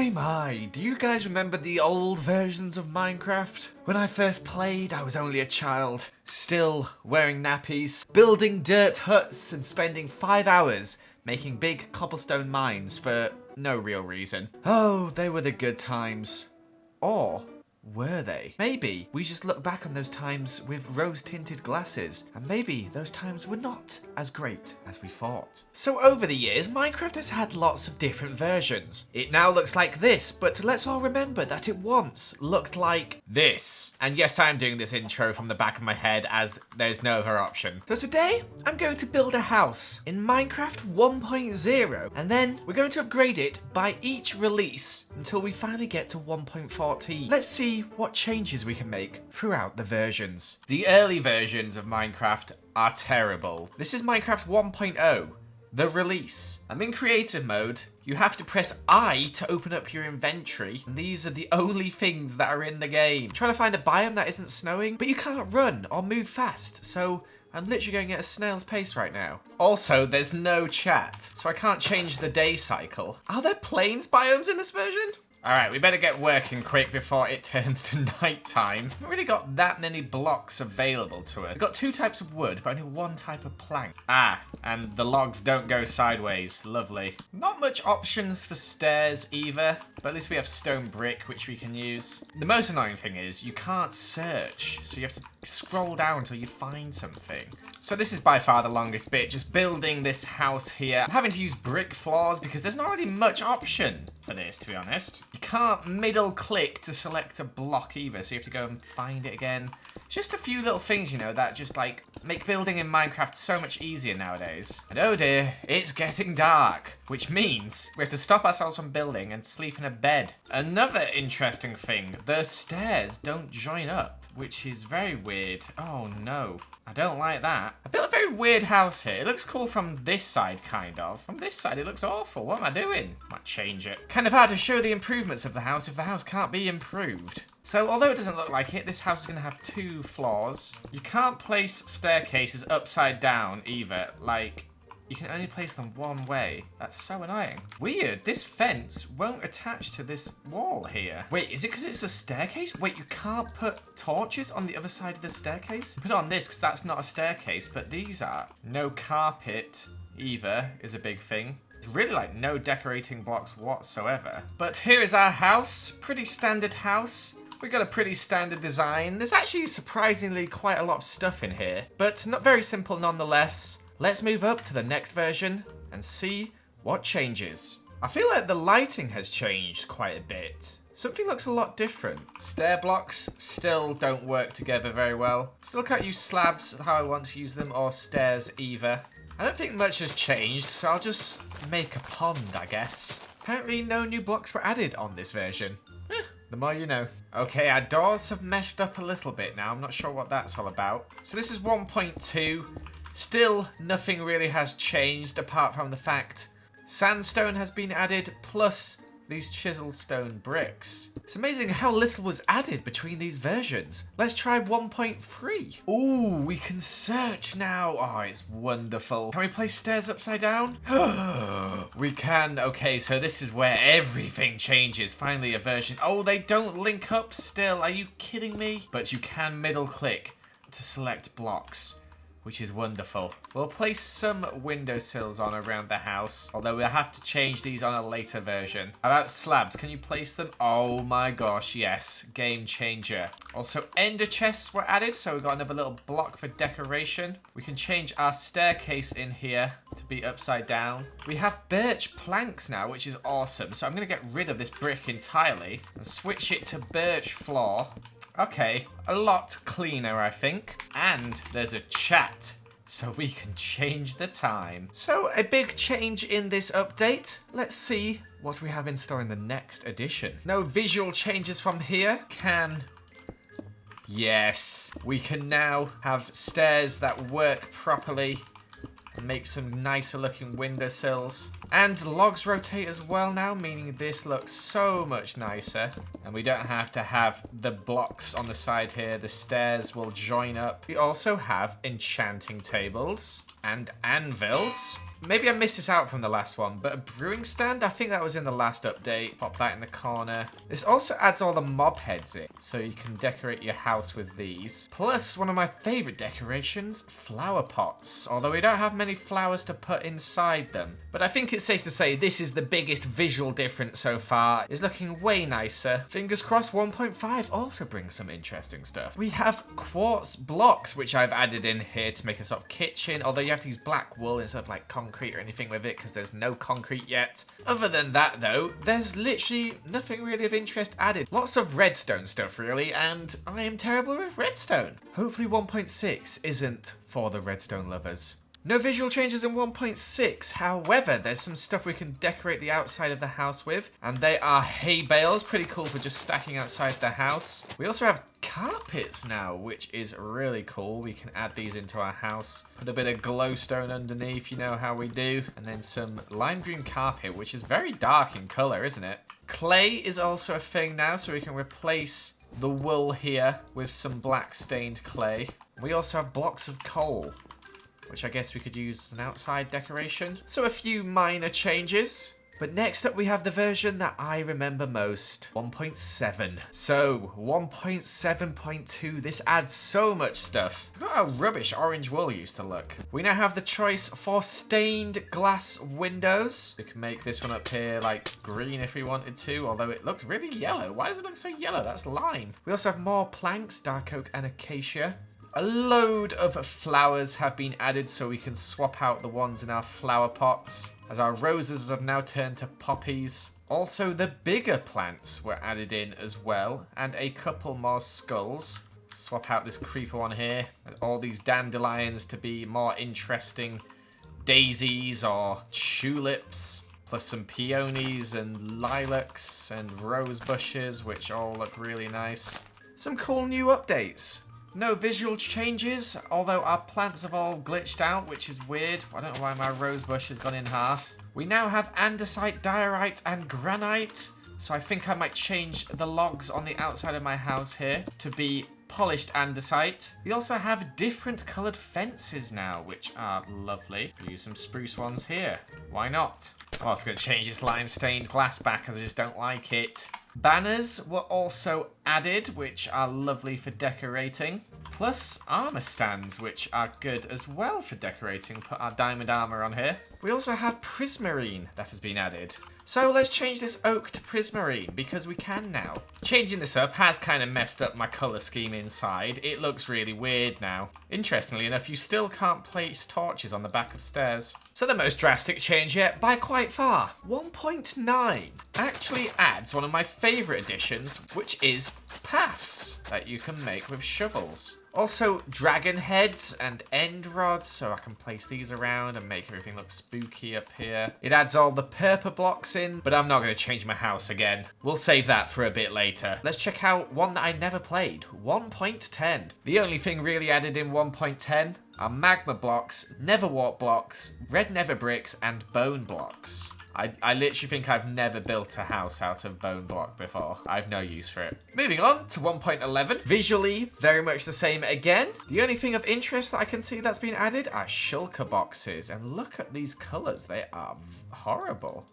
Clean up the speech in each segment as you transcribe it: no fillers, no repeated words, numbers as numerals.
My, do you guys remember the old versions of Minecraft? When I first played, I was only a child, still wearing nappies, building dirt huts and spending 5 hours making big cobblestone mines for no real reason. Oh, they were the good times. Or were they? Maybe we just look back on those times with rose-tinted glasses, and maybe those times were not as great as we thought. So over the years, Minecraft has had lots of different versions. It now looks like this, but let's all remember that it once looked like this. And yes, I'm doing this intro from the back of my head as there's no other option. So today, I'm going to build a house in Minecraft 1.0, and then we're going to upgrade it by each release until we finally get to 1.14. Let's see what changes we can make throughout the versions. The early versions of Minecraft are terrible. This is Minecraft 1.0, the release. I'm in creative mode. You have to press I to open up your inventory. And these are the only things that are in the game. I'm trying to find a biome that isn't snowing, but you can't run or move fast, so I'm literally going at a snail's pace right now. Also, there's no chat, so I can't change the day cycle. Are there plains biomes in this version? Alright, we better get working quick before it turns to night time. We haven't really got that many blocks available to us. We've got 2 types of wood, but only 1 type of plank. Ah, and the logs don't go sideways. Lovely. Not much options for stairs either, but at least we have stone brick, which we can use. The most annoying thing is you can't search, so you have to scroll down until you find something. So this is by far the longest bit, just building this house here. I'm having to use brick floors because there's not really much option for this, to be honest. You can't middle click to select a block either, so you have to go and find it again. Just a few little things, you know, that just like make building in Minecraft so much easier nowadays. And oh dear, it's getting dark, which means we have to stop ourselves from building and sleep in a bed. Another interesting thing, the stairs don't join up, which is very weird. Oh no, I don't like that. I built a very weird house here. It looks cool from this side, kind of. From this side, it looks awful. What am I doing? Might change it. Kind of hard to show the improvements of the house if the house can't be improved. So, although it doesn't look like it, this house is going to have 2 floors. You can't place staircases upside down either. Like, you can only place them one way. That's so annoying. Weird, this fence won't attach to this wall here. Wait, is it because it's a staircase? Wait, you can't put torches on the other side of the staircase? Put it on this because that's not a staircase, but these are. No carpet either is a big thing. It's really like no decorating blocks whatsoever. But here is our house. Pretty standard house. We got a pretty standard design. There's actually surprisingly quite a lot of stuff in here, but not very simple nonetheless. Let's move up to the next version and see what changes. I feel like the lighting has changed quite a bit. Something looks a lot different. Stair blocks still don't work together very well. Still can't use slabs how I want to use them, or stairs either. I don't think much has changed, so I'll just make a pond, I guess. Apparently no new blocks were added on this version. The more you know. Okay, our doors have messed up a little bit now. I'm not sure what that's all about. So this is 1.2. Still, nothing really has changed apart from the fact sandstone has been added, plus these chiseled stone bricks. It's amazing how little was added between these versions. Let's try 1.3. Ooh, we can search now. Oh, it's wonderful. Can we place stairs upside down? We can. Okay, so this is where everything changes. Finally a version. Oh, they don't link up still. Are you kidding me? But you can middle click to select blocks, which is wonderful. We'll place some windowsills on around the house, although we'll have to change these on a later version. About slabs, can you place them? Oh my gosh, yes. Game changer. Also, ender chests were added, so we've got another little block for decoration. We can change our staircase in here to be upside down. We have birch planks now, which is awesome. So I'm going to get rid of this brick entirely and switch it to birch floor. Okay, a lot cleaner, I think. And there's a chat, so we can change the time. So, a big change in this update. Let's see what we have in store in the next edition. No visual changes from here. Yes, we can now have stairs that work properly and make some nicer looking windowsills. And logs rotate as well now, meaning this looks so much nicer. And we don't have to have the blocks on the side here. The stairs will join up. We also have enchanting tables and anvils. maybe I missed this out from the last one, but a brewing stand, I think that was in the last update. Pop that in the corner. This also adds all the mob heads in, so you can decorate your house with these. Plus, one of my favorite decorations, flower pots. Although we don't have many flowers to put inside them. But I think it's safe to say this is the biggest visual difference so far. It's looking way nicer. Fingers crossed 1.5 also brings some interesting stuff. We have quartz blocks, which I've added in here to make a sort of kitchen. Although you have to use black wool instead of like concrete or anything with it because there's no concrete yet. Other than that though, there's literally nothing really of interest added. Lots of redstone stuff really, and I am terrible with redstone. Hopefully 1.6 isn't for the redstone lovers. No visual changes in 1.6, however, there's some stuff we can decorate the outside of the house with, and they are hay bales, pretty cool for just stacking outside the house. We also have carpets now, which is really cool. We can add these into our house, put a bit of glowstone underneath, you know how we do, and then some lime green carpet, which is very dark in colour, isn't it? Clay is also a thing now, so we can replace the wool here with some black stained clay. We also have blocks of coal, which I guess we could use as an outside decoration. So a few minor changes. But next up we have the version that I remember most, 1.7. So 1.7.2, this adds so much stuff. Look at how rubbish orange wool used to look. We now have the choice for stained glass windows. We can make this one up here like green if we wanted to, although it looks really yellow. Why does it look so yellow? That's lime. We also have more planks, dark oak and acacia. A load of flowers have been added so we can swap out the ones in our flower pots, as our roses have now turned to poppies. Also, the bigger plants were added in as well, and a couple more skulls. Swap out this creeper one here, and all these dandelions to be more interesting daisies or tulips, plus some peonies and lilacs and rose bushes, which all look really nice. Some cool new updates. No visual changes, although our plants have all glitched out, which is weird. I don't know why my rose bush has gone in half. We now have andesite, diorite, and granite. So I think I might change the logs on the outside of my house here to be polished andesite. We also have different coloured fences now, which are lovely. We'll use some spruce ones here. Why not? I'm also going to change this lime stained glass back because I just don't like it. Banners were also added, which are lovely for decorating. Plus armor stands, which are good as well for decorating. Put our diamond armor on here. We also have prismarine that has been added. So let's change this oak to prismarine, because we can now. Changing this up has kind of messed up my colour scheme inside. It looks really weird now. Interestingly enough, you still can't place torches on the back of stairs. So the most drastic change yet, by quite far, 1.9 actually adds one of my favourite additions, which is paths that you can make with shovels. Also, dragon heads and end rods, so I can place these around and make everything look spooky up here. It adds all the purple blocks in, but I'm not going to change my house again. We'll save that for a bit later. Let's check out one that I never played, 1.10. The only thing really added in 1.10 are magma blocks, nether wart blocks, red nether bricks, and bone blocks. I literally think I've never built a house out of bone block before. I have no use for it. Moving on to 1.11. Visually, very much the same again. The only thing of interest that I can see that's been added are shulker boxes. And look at these colours. They are horrible.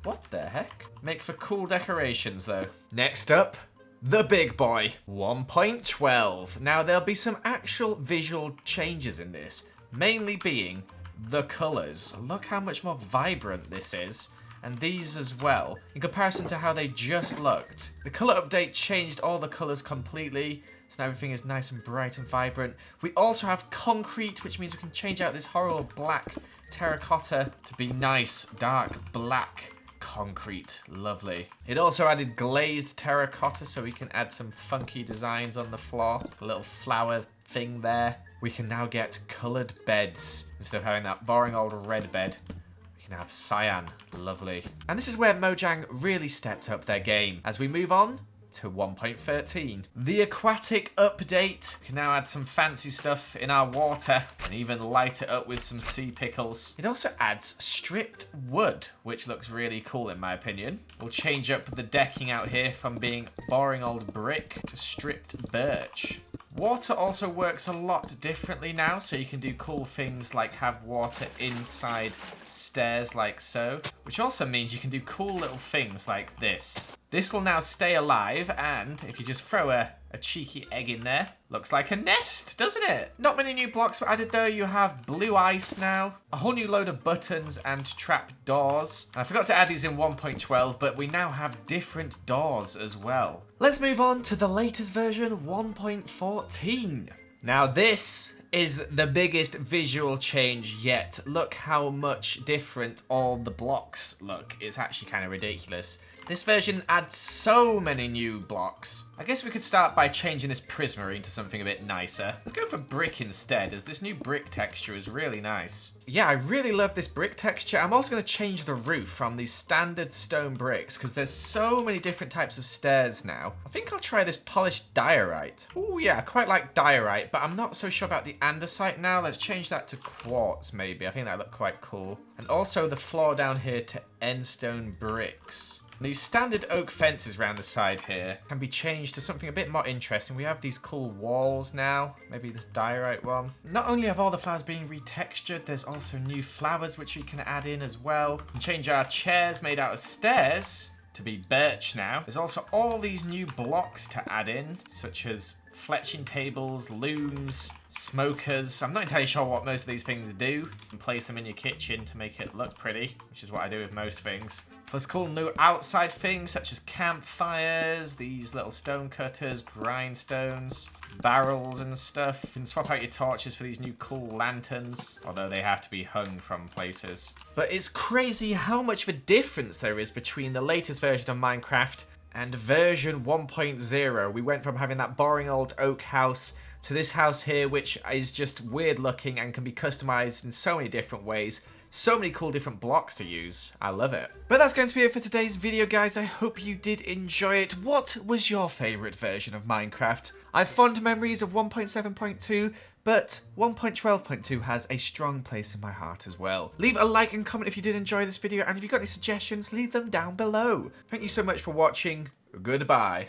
What the heck? Make for cool decorations though. Next up, the big boy, 1.12. Now there'll be some actual visual changes in this, mainly being the colours. Look how much more vibrant this is, and these as well, in comparison to how they just looked. The colour update changed all the colours completely, so now everything is nice and bright and vibrant. We also have concrete, which means we can change out this horrible black terracotta to be nice, dark black concrete. Lovely. It also added glazed terracotta, so we can add some funky designs on the floor. A little flower thing there. We can now get coloured beds. Instead of having that boring old red bed, we can have cyan. Lovely. And this is where Mojang really stepped up their game. As we move on to 1.13. The Aquatic update. We can now add some fancy stuff in our water and even light it up with some sea pickles. It also adds stripped wood, which looks really cool in my opinion. We'll change up the decking out here from being boring old brick to stripped birch. Water also works a lot differently now, so you can do cool things like have water inside stairs like so, which also means you can do cool little things like this. This will now stay alive, and if you just throw a cheeky egg in there, looks like a nest, doesn't it? Not many new blocks were added though. You have blue ice now, a whole new load of buttons and trap doors. And I forgot to add these in 1.12, but we now have different doors as well. Let's move on to the latest version, 1.14. Now this is the biggest visual change yet. Look how much different all the blocks look. It's actually kind of ridiculous. This version adds so many new blocks. I guess we could start by changing this prismarine to something a bit nicer. Let's go for brick instead, as this new brick texture is really nice. Yeah, I really love this brick texture. I'm also going to change the roof from these standard stone bricks, because there's so many different types of stairs now. I think I'll try this polished diorite. Oh yeah, I quite like diorite, but I'm not so sure about the andesite now. Let's change that to quartz maybe. I think that looked quite cool. And also the floor down here to endstone bricks. These standard oak fences around the side here can be changed to something a bit more interesting. We have these cool walls now, maybe this diorite one. Not only have all the flowers being retextured, there's also new flowers which we can add in as well. We can change our chairs made out of stairs to be birch now. There's also all these new blocks to add in, such as fletching tables, looms, smokers. I'm not entirely sure what most of these things do. You can place them in your kitchen to make it look pretty, which is what I do with most things. There's cool new outside things such as campfires, these little stone cutters, grindstones, barrels and stuff. You can swap out your torches for these new cool lanterns, although they have to be hung from places. But it's crazy how much of a difference there is between the latest version of Minecraft and version 1.0. We went from having that boring old oak house to this house here, which is just weird looking and can be customized in so many different ways. So many cool different blocks to use. I love it. But that's going to be it for today's video, guys. I hope you did enjoy it. What was your favorite version of Minecraft? I have fond memories of 1.7.2, but 1.12.2 has a strong place in my heart as well. Leave a like and comment if you did enjoy this video, and if you've got any suggestions, leave them down below. Thank you so much for watching. Goodbye.